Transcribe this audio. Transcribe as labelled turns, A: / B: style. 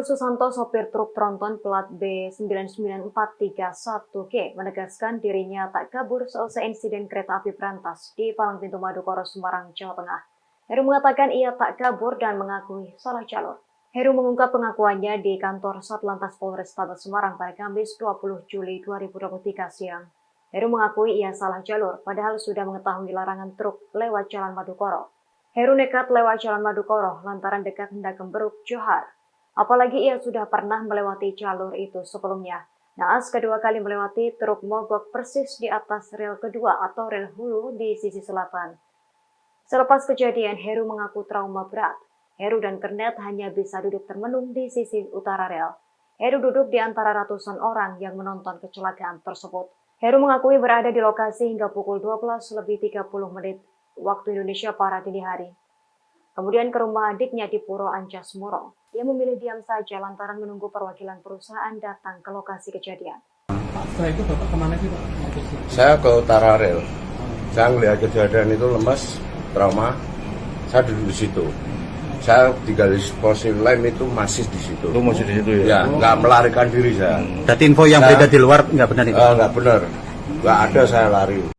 A: Susanto, sopir truk tronton plat B99431G, menegaskan dirinya tak kabur selesai insiden kereta api berantas di Palang Pintu Madukoro, Semarang, Jawa Tengah. Heru mengatakan ia tak kabur dan mengakui salah jalur. Heru mengungkap pengakuannya di kantor Satlantas Polrestabes Semarang pada Kamis 20 Juli 2023 siang. Heru mengakui ia salah jalur, padahal sudah mengetahui larangan truk lewat Jalan Madukoro. Heru nekat lewat Jalan Madukoro lantaran dekat hendak Gemberuk, Johar. Apalagi ia sudah pernah melewati jalur itu sebelumnya. Naas kedua kali melewati, truk mogok persis di atas rel kedua atau rel hulu di sisi selatan. Selepas kejadian, Heru mengaku trauma berat. Heru dan Kernet hanya bisa duduk termenung di sisi utara rel. Heru duduk di antara ratusan orang yang menonton kecelakaan tersebut. Heru mengakui berada di lokasi hingga pukul 12:30 waktu Indonesia Barat dini hari. Kemudian ke rumah adiknya di Puro Ancas Moro. Dia memilih diam saja lantaran menunggu perwakilan perusahaan datang ke lokasi kejadian.
B: Setelah itu Bapak kemana sih Pak?
C: Saya ke utara rel. Saya melihat kejadian itu lemas, trauma. Saya duduk di situ. Saya di garis posisi lem itu masih di situ.
D: Lu masih di situ ya?
C: Ya, nggak melarikan diri saya.
D: Berarti info yang beredar di luar nggak benar itu?
C: Nggak benar. Nggak ada saya lari.